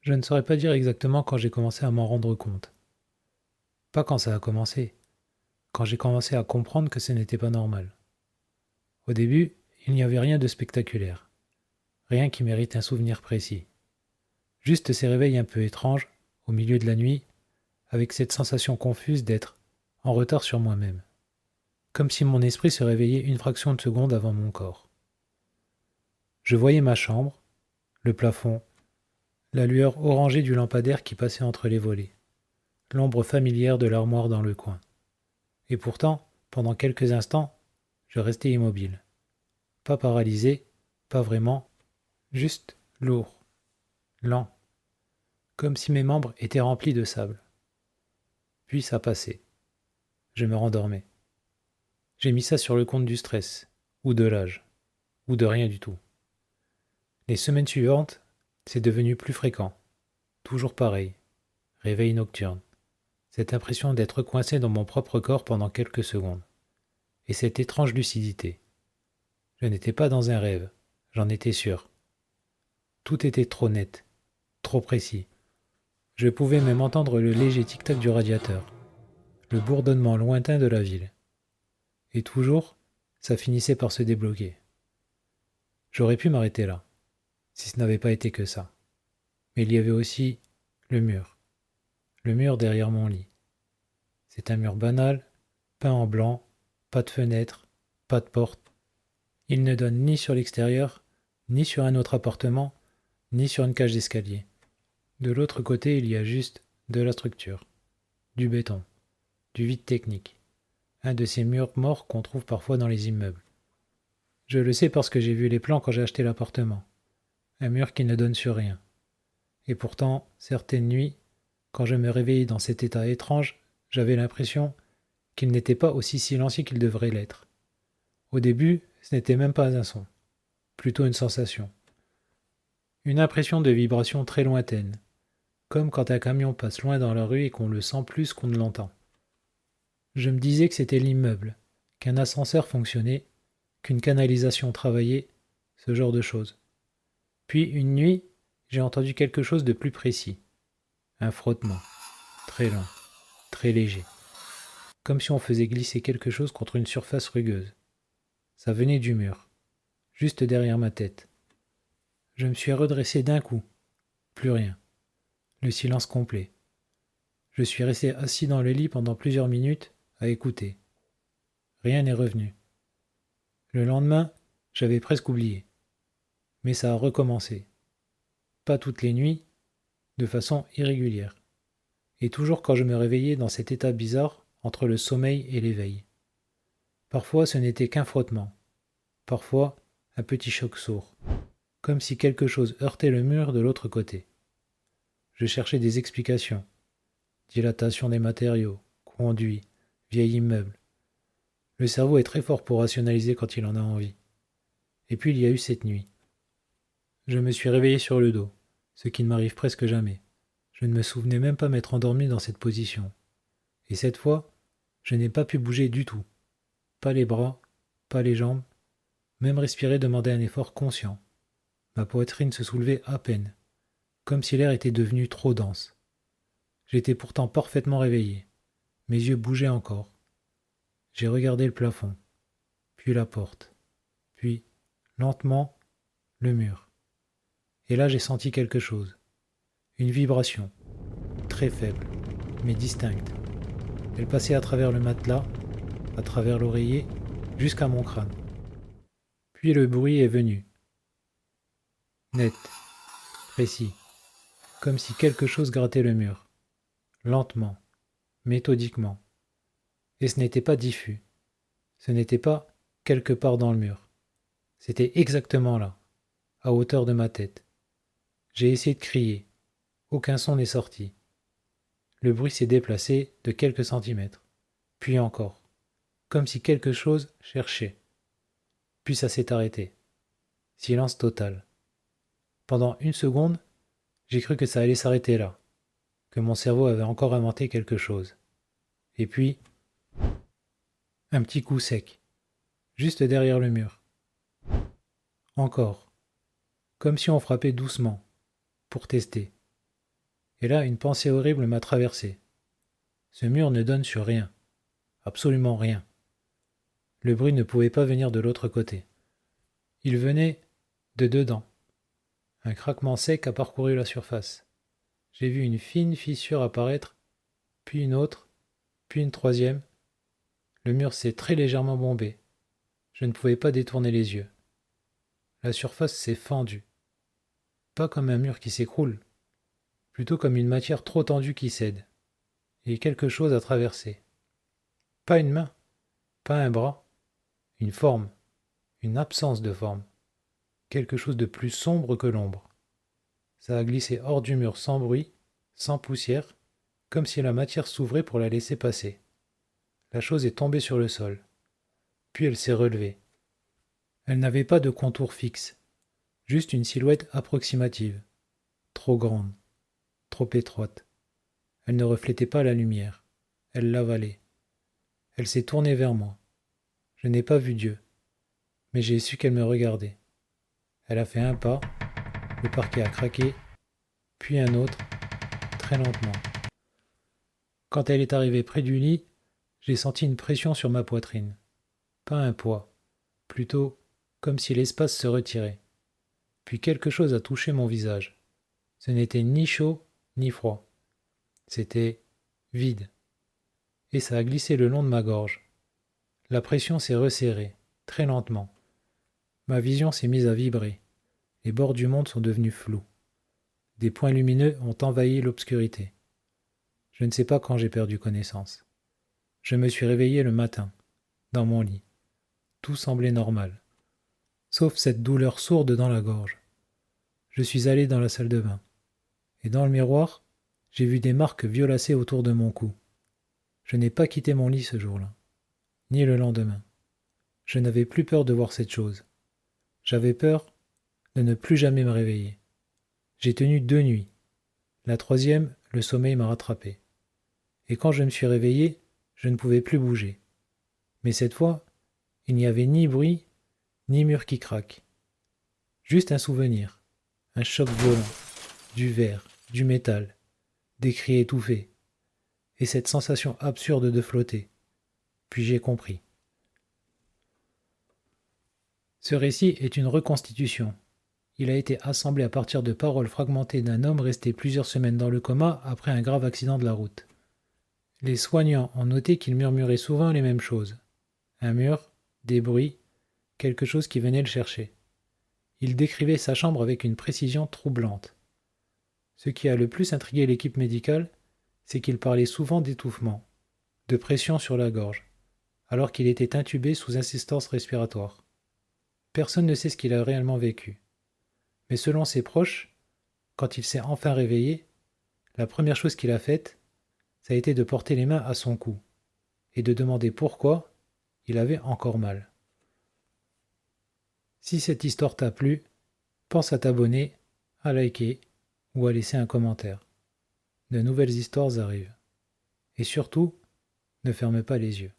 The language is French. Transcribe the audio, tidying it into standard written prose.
Je ne saurais pas dire exactement quand j'ai commencé à m'en rendre compte. Pas quand ça a commencé, quand j'ai commencé à comprendre que ce n'était pas normal. Au début, il n'y avait rien de spectaculaire, rien qui mérite un souvenir précis. Juste ces réveils un peu étranges, au milieu de la nuit, avec cette sensation confuse d'être en retard sur moi-même, comme si mon esprit se réveillait une fraction de seconde avant mon corps. Je voyais ma chambre, le plafond, la lueur orangée du lampadaire qui passait entre les volets, l'ombre familière de l'armoire dans le coin. Et pourtant, pendant quelques instants, je restais immobile. Pas paralysé, pas vraiment, juste lourd, lent, comme si mes membres étaient remplis de sable. Puis ça passait. Je me rendormais. J'ai mis ça sur le compte du stress, ou de l'âge, ou de rien du tout. Les semaines suivantes, c'est devenu plus fréquent. Toujours pareil. Réveil nocturne. Cette impression d'être coincé dans mon propre corps pendant quelques secondes. Et cette étrange lucidité. Je n'étais pas dans un rêve, j'en étais sûr. Tout était trop net, trop précis. Je pouvais même entendre le léger tic-tac du radiateur, le bourdonnement lointain de la ville. Et toujours, ça finissait par se débloquer. J'aurais pu m'arrêter là, si ce n'avait pas été que ça. Mais il y avait aussi le mur derrière mon lit. C'est un mur banal, peint en blanc, pas de fenêtre, pas de porte. Il ne donne ni sur l'extérieur, ni sur un autre appartement, ni sur une cage d'escalier. De l'autre côté, il y a juste de la structure, du béton, du vide technique. Un de ces murs morts qu'on trouve parfois dans les immeubles. Je le sais parce que j'ai vu les plans quand j'ai acheté l'appartement. Un mur qui ne donne sur rien. Et pourtant, certaines nuits, quand je me réveillais dans cet état étrange, j'avais l'impression qu'il n'était pas aussi silencieux qu'il devrait l'être. Au début, ce n'était même pas un son, plutôt une sensation. Une impression de vibration très lointaine, comme quand un camion passe loin dans la rue et qu'on le sent plus qu'on ne l'entend. Je me disais que c'était l'immeuble, qu'un ascenseur fonctionnait, qu'une canalisation travaillait, ce genre de choses. Puis une nuit, j'ai entendu quelque chose de plus précis. Un frottement, très lent, très léger, comme si on faisait glisser quelque chose contre une surface rugueuse. Ça venait du mur, juste derrière ma tête. Je me suis redressé d'un coup. Plus rien. Le silence complet. Je suis resté assis dans le lit pendant plusieurs minutes à écouter. Rien n'est revenu. Le lendemain, j'avais presque oublié. Mais ça a recommencé. Pas toutes les nuits, de façon irrégulière. Et toujours quand je me réveillais dans cet état bizarre entre le sommeil et l'éveil. Parfois ce n'était qu'un frottement. Parfois un petit choc sourd. Comme si quelque chose heurtait le mur de l'autre côté. Je cherchais des explications. Dilatation des matériaux, conduits, vieil immeuble. Le cerveau est très fort pour rationaliser quand il en a envie. Et puis il y a eu cette nuit. Je me suis réveillé sur le dos, ce qui ne m'arrive presque jamais. Je ne me souvenais même pas m'être endormi dans cette position. Et cette fois, je n'ai pas pu bouger du tout. Pas les bras, pas les jambes. Même respirer demandait un effort conscient. Ma poitrine se soulevait à peine, comme si l'air était devenu trop dense. J'étais pourtant parfaitement réveillé. Mes yeux bougeaient encore. J'ai regardé le plafond, puis la porte, puis, lentement, le mur. Et là j'ai senti quelque chose. Une vibration, très faible, mais distincte. Elle passait à travers le matelas, à travers l'oreiller, jusqu'à mon crâne. Puis le bruit est venu, net, précis, comme si quelque chose grattait le mur, lentement, méthodiquement. Et ce n'était pas diffus, ce n'était pas quelque part dans le mur. C'était exactement là, à hauteur de ma tête. J'ai essayé de crier, aucun son n'est sorti. Le bruit s'est déplacé de quelques centimètres, puis encore, comme si quelque chose cherchait. Puis ça s'est arrêté. Silence total. Pendant une seconde, j'ai cru que ça allait s'arrêter là, que mon cerveau avait encore inventé quelque chose. Et puis, un petit coup sec, juste derrière le mur. Encore, comme si on frappait doucement, pour tester. Et là, une pensée horrible m'a traversé. Ce mur ne donne sur rien. Absolument rien. Le bruit ne pouvait pas venir de l'autre côté. Il venait de dedans. Un craquement sec a parcouru la surface. J'ai vu une fine fissure apparaître, puis une autre, puis une troisième. Le mur s'est très légèrement bombé. Je ne pouvais pas détourner les yeux. La surface s'est fendue. Pas comme un mur qui s'écroule, plutôt comme une matière trop tendue qui cède. Et quelque chose a traversé. Pas une main, pas un bras, une forme, une absence de forme. Quelque chose de plus sombre que l'ombre. Ça a glissé hors du mur sans bruit, sans poussière, comme si la matière s'ouvrait pour la laisser passer. La chose est tombée sur le sol. Puis elle s'est relevée. Elle n'avait pas de contour fixe, juste une silhouette approximative, trop grande, trop étroite. Elle ne reflétait pas la lumière, elle l'avalait. Elle s'est tournée vers moi. Je n'ai pas vu Dieu, mais j'ai su qu'elle me regardait. Elle a fait un pas, le parquet a craqué, puis un autre, très lentement. Quand elle est arrivée près du lit, j'ai senti une pression sur ma poitrine. Pas un poids, plutôt comme si l'espace se retirait. Puis quelque chose a touché mon visage. Ce n'était ni chaud ni froid. C'était vide. Et ça a glissé le long de ma gorge. La pression s'est resserrée, très lentement. Ma vision s'est mise à vibrer. Les bords du monde sont devenus flous. Des points lumineux ont envahi l'obscurité. Je ne sais pas quand j'ai perdu connaissance. Je me suis réveillé le matin, dans mon lit. Tout semblait normal, sauf cette douleur sourde dans la gorge. Je suis allé dans la salle de bain, et dans le miroir, j'ai vu des marques violacées autour de mon cou. Je n'ai pas quitté mon lit ce jour-là, ni le lendemain. Je n'avais plus peur de voir cette chose. J'avais peur de ne plus jamais me réveiller. J'ai tenu 2 nuits. La troisième, le sommeil m'a rattrapé. Et quand je me suis réveillé, je ne pouvais plus bouger. Mais cette fois, il n'y avait ni bruit, ni mur qui craque. Juste un souvenir, un choc violent, du verre, du métal, des cris étouffés, et cette sensation absurde de flotter. Puis j'ai compris. Ce récit est une reconstitution. Il a été assemblé à partir de paroles fragmentées d'un homme resté plusieurs semaines dans le coma après un grave accident de la route. Les soignants ont noté qu'il murmurait souvent les mêmes choses. Un mur, des bruits, quelque chose qui venait le chercher. Il décrivait sa chambre avec une précision troublante. Ce qui a le plus intrigué l'équipe médicale, c'est qu'il parlait souvent d'étouffement, de pression sur la gorge, alors qu'il était intubé sous assistance respiratoire. Personne ne sait ce qu'il a réellement vécu. Mais selon ses proches, quand il s'est enfin réveillé, la première chose qu'il a faite, ça a été de porter les mains à son cou et de demander pourquoi il avait encore mal. Si cette histoire t'a plu, pense à t'abonner, à liker ou à laisser un commentaire. De nouvelles histoires arrivent. Et surtout, ne ferme pas les yeux.